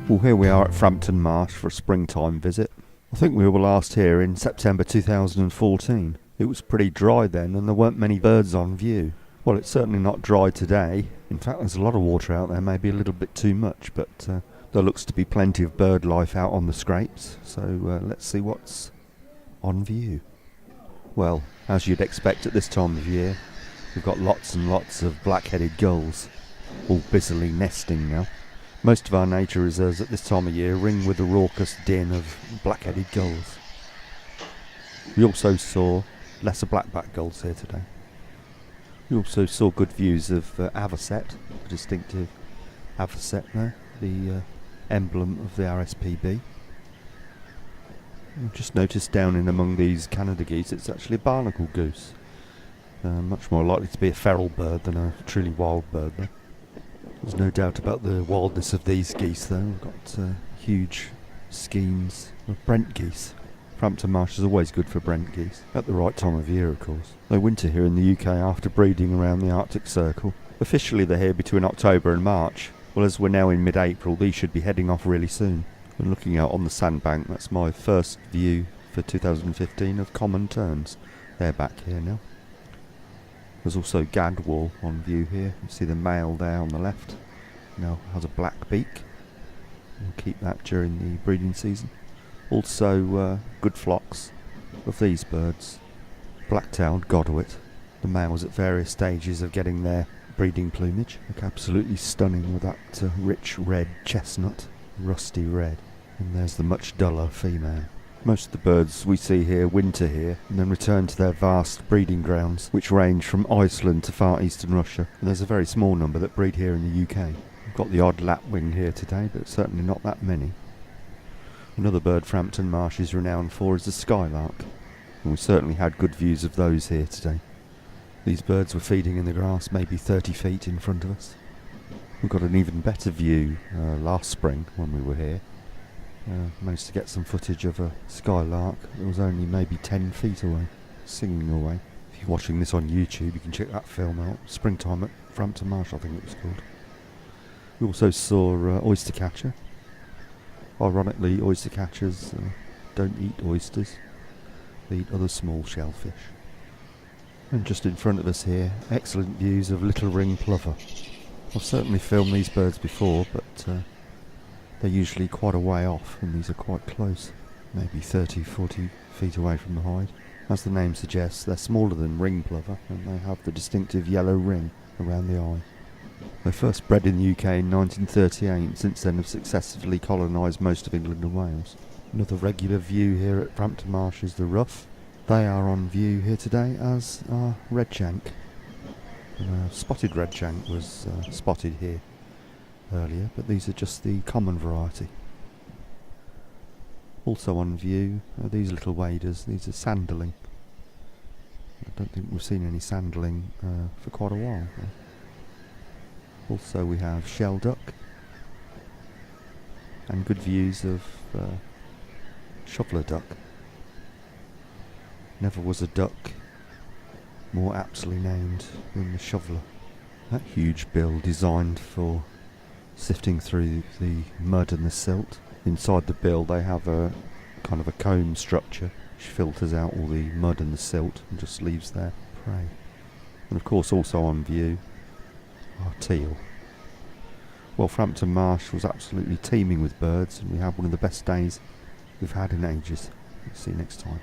Well, here we are at Frampton Marsh for a springtime visit. I think we were last here in September 2014. It was pretty dry then and there weren't many birds on view. Well, it's certainly not dry today. In fact, there's a lot of water out there, maybe a little bit too much, but there looks to be plenty of bird life out on the scrapes, so let's see what's on view. Well, as you'd expect at this time of year, we've got lots and lots of black-headed gulls, all busily nesting now. Most of our nature reserves at this time of year ring with a raucous din of black-headed gulls. We also saw lesser blackback gulls here today. We also saw good views of avocet, the distinctive avocet there, the emblem of the RSPB. I've just noticed down in among these Canada geese it's actually a barnacle goose. Much more likely to be a feral bird than a truly wild bird though. There's no doubt about the wildness of these geese though. We've got huge schemes of Brent geese. Frampton Marsh is always good for Brent geese, at the right time of year of course. They winter here in the UK after breeding around the Arctic Circle. Officially they're here between October and March. Well, as we're now in mid-April, these should be heading off really soon. And looking out on the sandbank, that's my first view for 2015 of common terns. They're back here now. There's also gadwall on view here. You see the male there on the left. Now has a black beak. We'll keep that during the breeding season. Also good flocks of these birds. Black-tailed godwit. The males at various stages of getting their breeding plumage. Look absolutely stunning with that rich red chestnut, rusty red. And there's the much duller female. Most of the birds we see here winter here and then return to their vast breeding grounds, which range from Iceland to far eastern Russia. And there's a very small number that breed here in the UK. We've got the odd lapwing here today, but certainly not that many. Another bird Frampton Marsh is renowned for is the skylark, and we certainly had good views of those here today. These birds were feeding in the grass maybe 30 feet in front of us. We got an even better view last spring when we were here. Managed to get some footage of a skylark that was only maybe 10 feet away, singing away. If you're watching this on YouTube, you can check that film out. Springtime at Frampton Marsh, I think it was called. We also saw oyster catcher. Ironically, oyster catchers don't eat oysters. They eat other small shellfish. And just in front of us here, excellent views of little ring plover. I've certainly filmed these birds before, but they're usually quite a way off, and these are quite close, maybe 30-40 feet away from the hide. As the name suggests, they're smaller than ring plover, and they have the distinctive yellow ring around the eye. They first bred in the UK in 1938, and since then have successfully colonised most of England and Wales. Another regular view here at Frampton Marsh is the ruff. They are on view here today, as are redshank. Spotted redshank was spotted here earlier, but these are just the common variety. Also on view are these little waders. These are sanderling. I don't think we've seen any sanderling for quite a while. Also we have shell duck and good views of shoveler duck. Never was a duck more aptly named than the shoveler. That huge bill designed for sifting through the mud and the silt. Inside the bill they have a kind of a comb structure which filters out all the mud and the silt and just leaves their prey. And of course also on view are teal. Well, Frampton Marsh was absolutely teeming with birds, and we had one of the best days we've had in ages. See you next time.